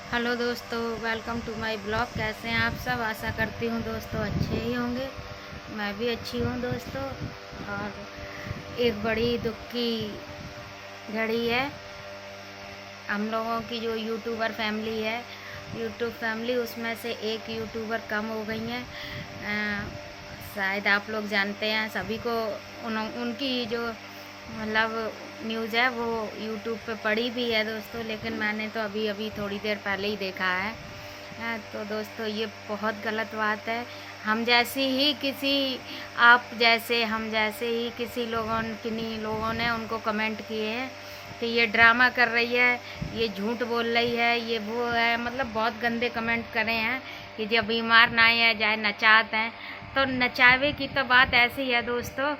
Hello दोस्तों, welcome to my blog. कैसे हैं आप सब? आशा करती हूँ दोस्तों अच्छे ही होंगे। मैं भी अच्छी हूँ दोस्तों। और एक बड़ी दुख की घड़ी है। हम लोगों की जो यूट्यूबर फैमिली है, यूट्यूब फैमिली, उसमें से एक यूट्यूबर कम हो गई हैं। शायद आप लोग जानते हैं, सभी को उनकी जो मतलब न्यूज़ है वो यूट्यूब पे पड़ी भी है दोस्तों, लेकिन मैंने तो अभी अभी थोड़ी देर पहले ही देखा है। तो दोस्तों ये बहुत गलत बात है। हम जैसी ही किसी आप जैसे हम जैसे ही किन्हीं लोगों ने उनको कमेंट किए हैं कि ये ड्रामा कर रही है, ये झूठ बोल रही है, ये वो है, मतलब बहुत गंदे कमेंट करे हैं कि जब बीमार ना है जाए नचाते हैं। तो नचावे की तो बात ऐसी है दोस्तों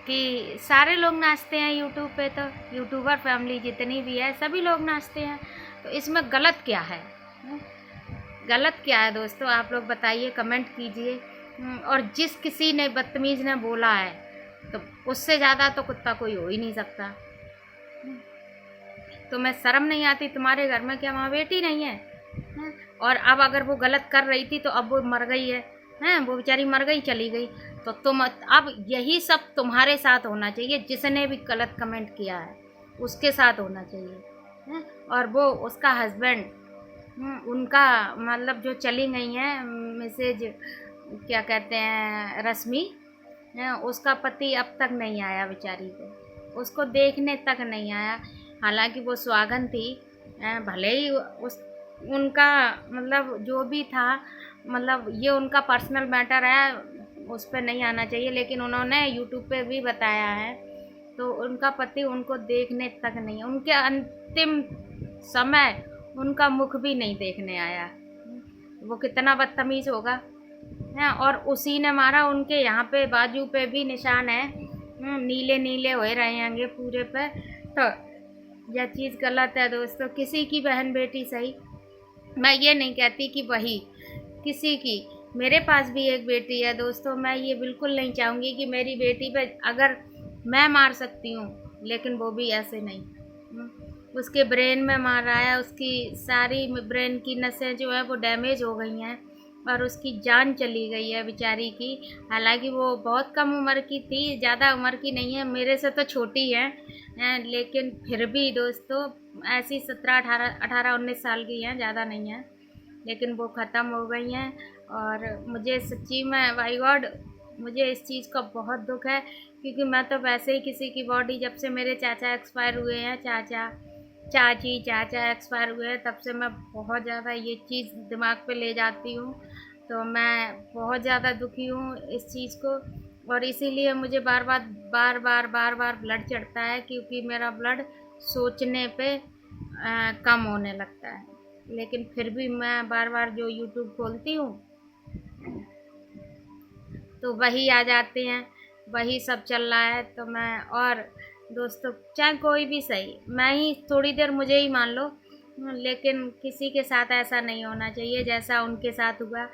कि सारे लोग नाचते हैं यूट्यूब पे, तो यूट्यूबर फैमिली जितनी भी है सभी लोग नाचते हैं। तो इसमें गलत क्या है? गलत क्या है दोस्तों? आप लोग बताइए, कमेंट कीजिए। और जिस किसी ने बदतमीज़ ने बोला है, तो उससे ज़्यादा तो कुत्ता कोई हो ही नहीं सकता। तो मैं शर्म नहीं आती? तुम्हारे घर में क्या माँ बेटी नहीं है? और अब अगर वो गलत कर रही थी तो अब वो मर गई है, हैं? वो बेचारी मर गई, चली गई। तो तुम अब यही सब तुम्हारे साथ होना चाहिए। जिसने भी गलत कमेंट किया है उसके साथ होना चाहिए, हैं? और वो उसका हस्बैंड, उनका मतलब जो चली गई हैं मैसेज, क्या कहते हैं, रश्मि, हैं? उसका पति अब तक नहीं आया बेचारी को, उसको देखने तक नहीं आया। हालांकि वो सुहागन थी, भले ही उस उनका मतलब जो भी था, मतलब ये उनका पर्सनल मैटर है, उस पर नहीं आना चाहिए, लेकिन उन्होंने यूट्यूब पे भी बताया है। तो उनका पति उनको देखने तक नहीं, उनके अंतिम समय उनका मुख भी नहीं देखने आया। वो कितना बदतमीज़ होगा, है? और उसी ने मारा। उनके यहाँ पे बाजू पे भी निशान है, नीले नीले हो रहे होंगे पूरे पे। तो यह चीज़ गलत है दोस्तों। किसी की बहन बेटी सही, मैं ये नहीं कहती कि वही किसी की, मेरे पास भी एक बेटी है दोस्तों। मैं ये बिल्कुल नहीं चाहूँगी कि मेरी बेटी पे, अगर मैं मार सकती हूँ लेकिन वो भी ऐसे नहीं। उसके ब्रेन में मारा है, उसकी सारी ब्रेन की नसें जो है वो डैमेज हो गई हैं और उसकी जान चली गई है बेचारी की। हालांकि वो बहुत कम उम्र की थी, ज़्यादा उम्र की नहीं है, मेरे से तो छोटी है, लेकिन फिर भी दोस्तों ऐसी 17 18 19 साल की हैं, ज़्यादा नहीं है, लेकिन वो ख़त्म हो गई हैं। और मुझे सच्ची में बाई गॉड, मुझे इस चीज़ का बहुत दुख है, क्योंकि मैं तो वैसे ही किसी की बॉडी, जब से मेरे चाचा एक्सपायर हुए हैं, चाचा एक्सपायर हुए हैं, तब से मैं बहुत ज़्यादा ये चीज़ दिमाग पे ले जाती हूँ। तो मैं बहुत ज़्यादा दुखी हूँ इस चीज़ को, और इसीलिए मुझे बार बार ब्लड चढ़ता है, क्योंकि मेरा ब्लड सोचने पे कम होने लगता है। लेकिन फिर भी मैं बार बार जो यूट्यूब खोलती हूँ तो वही आ जाते हैं, वही सब चल रहा है। तो मैं, और दोस्तों चाहे कोई भी सही, मैं ही थोड़ी देर मुझे ही मान लो, लेकिन किसी के साथ ऐसा नहीं होना चाहिए जैसा उनके साथ हुआ।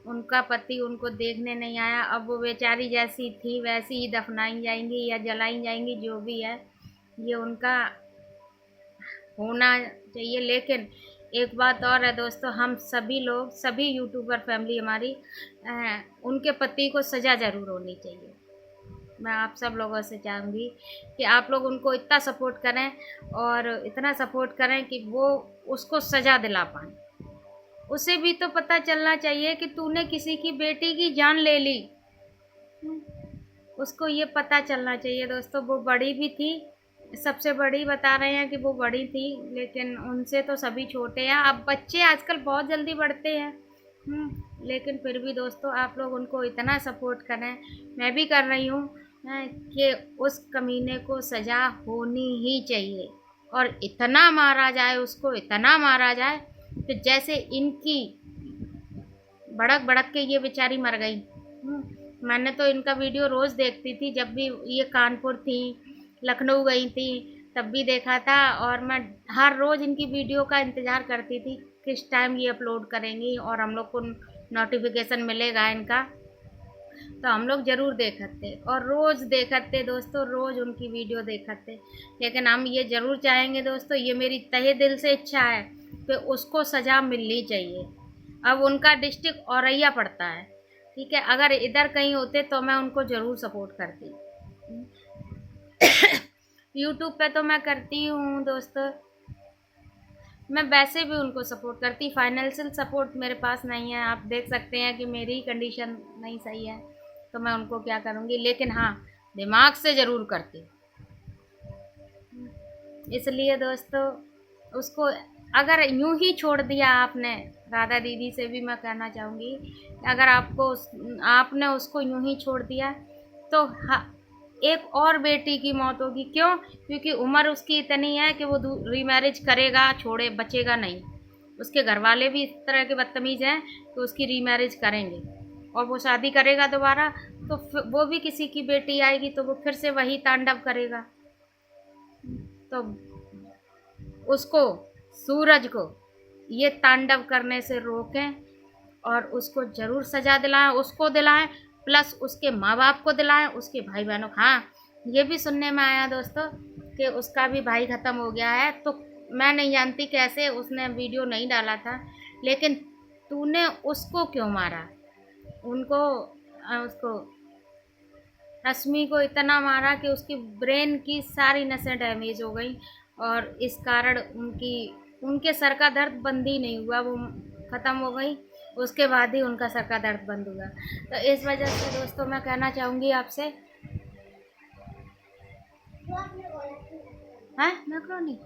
उनका पति उनको देखने नहीं आया। अब वो बेचारी जैसी थी वैसी ही दफनाई जाएंगी या जलाई जाएंगी, जो भी है, ये उनका होना चाहिए। लेकिन एक बात और है दोस्तों, हम सभी लोग, सभी यूट्यूबर फैमिली हमारी, उनके पति को सज़ा ज़रूर होनी चाहिए। मैं आप सब लोगों से चाहूँगी कि आप लोग उनको इतना सपोर्ट करें, और इतना सपोर्ट करें कि वो उसको सज़ा दिला पाएँ। उसे भी तो पता चलना चाहिए कि तूने किसी की बेटी की जान ले ली। उसको ये पता चलना चाहिए दोस्तों। वो बड़ी भी थी, सबसे बड़ी बता रहे हैं कि वो बड़ी थी, लेकिन उनसे तो सभी छोटे हैं। अब बच्चे आजकल बहुत जल्दी बढ़ते हैं, लेकिन फिर भी दोस्तों आप लोग उनको इतना सपोर्ट करें, मैं भी कर रही हूँ, कि उस कमीने को सज़ा होनी ही चाहिए। और इतना मारा जाए उसको, इतना मारा जाए कि जैसे इनकी भड़क भड़क के ये बेचारी मर गई। मैंने तो इनका वीडियो रोज़ देखती थी, जब भी ये कानपुर थी, लखनऊ गई थी, तब भी देखा था। और मैं हर रोज़ इनकी वीडियो का इंतज़ार करती थी किस टाइम ये अपलोड करेंगी और हम लोग को नोटिफिकेशन मिलेगा इनका। तो हम लोग ज़रूर देखते और रोज़ देखते दोस्तों, रोज़ उनकी वीडियो देखते। लेकिन हम ये ज़रूर चाहेंगे दोस्तों, ये मेरी तहे दिल से इच्छा है कि उसको सज़ा मिलनी चाहिए। अब उनका डिस्ट्रिक्ट औरैया पड़ता है, ठीक है। अगर इधर कहीं होते तो मैं उनको ज़रूर सपोर्ट करती। यूट्यूब पे तो मैं करती हूँ दोस्तों, मैं वैसे भी उनको सपोर्ट करती। फाइनेंशियल सपोर्ट मेरे पास नहीं है, आप देख सकते हैं कि मेरी कंडीशन नहीं सही है, तो मैं उनको क्या करूँगी। लेकिन हाँ, दिमाग से ज़रूर करती। इसलिए दोस्तों, उसको अगर यूं ही छोड़ दिया आपने, राधा दीदी से भी मैं कहना चाहूँगी कि अगर आपने उसको यूं ही छोड़ दिया तो एक और बेटी की मौत होगी। क्यों? क्योंकि उम्र उसकी इतनी है कि वो रीमैरिज करेगा, छोड़े बचेगा नहीं। उसके घर वाले भी इस तरह के बदतमीज़ हैं तो उसकी रीमैरिज करेंगे, और वो शादी करेगा दोबारा तो वो भी किसी की बेटी आएगी तो वो फिर से वही तांडव करेगा। तो उसको, सूरज को ये तांडव करने से रोकें और उसको ज़रूर सज़ा दिलाएं, उसको दिलाएं, प्लस उसके माँ बाप को दिलाएं, उसके भाई बहनों को। हाँ, ये भी सुनने में आया दोस्तों कि उसका भी भाई ख़त्म हो गया है। तो मैं नहीं जानती कैसे, उसने वीडियो नहीं डाला था, लेकिन तूने उसको क्यों मारा? उसको रश्मि को इतना मारा कि उसकी ब्रेन की सारी नसें डैमेज हो गई, और इस कारण उनके सर का दर्द बंद ही नहीं हुआ, वो ख़त्म हो गई। उसके बाद ही उनका सर का दर्द बंद हुआ। तो इस वजह से दोस्तों मैं कहना चाहूँगी आपसे, हाँ मैक्रोनी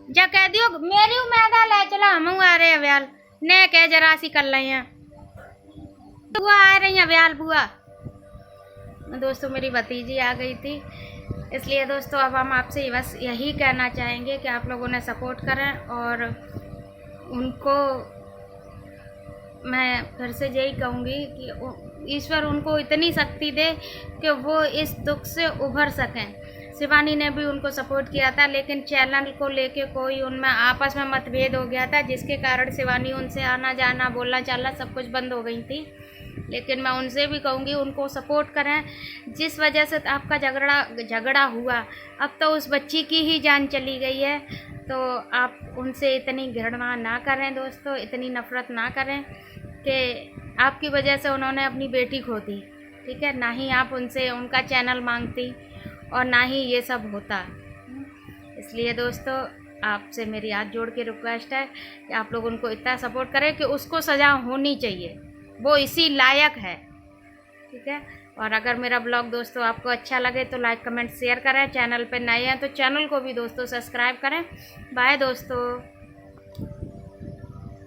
जा कह दियो मेरी मैदा ले चला, हम आ रहे हैं ब्याल ने कह जरा सी कर रही हैं, बुआ आ रही हैं ब्याल बुआ। दोस्तों मेरी भतीजी आ गई थी, इसलिए दोस्तों अब हम आपसे बस यही कहना चाहेंगे कि आप लोगों ने सपोर्ट करें, और उनको मैं फिर से यही कहूँगी कि ईश्वर उनको इतनी शक्ति दे कि वो इस दुख से उभर सकें। शिवानी ने भी उनको सपोर्ट किया था, लेकिन चैनल को लेके कोई उनमें आपस में मतभेद हो गया था, जिसके कारण शिवानी उनसे आना जाना, बोलना चालना सब कुछ बंद हो गई थी। लेकिन मैं उनसे भी कहूँगी उनको सपोर्ट करें। जिस वजह से आपका झगड़ा हुआ, अब तो उस बच्ची की ही जान चली गई है, तो आप उनसे इतनी घृणा ना करें दोस्तों, इतनी नफ़रत ना करें कि आपकी वजह से उन्होंने अपनी बेटी खो दी, ठीक है। ना ही आप उनसे उनका चैनल मांगती और ना ही ये सब होता। इसलिए दोस्तों आपसे मेरी हाथ जोड़ के रिक्वेस्ट है कि आप लोग उनको इतना सपोर्ट करें कि उसको सज़ा होनी चाहिए, वो इसी लायक है, ठीक है। और अगर मेरा ब्लॉग दोस्तों आपको अच्छा लगे तो लाइक कमेंट शेयर करें। चैनल पर नए हैं तो चैनल को भी दोस्तों सब्सक्राइब करें। बाय दोस्तों।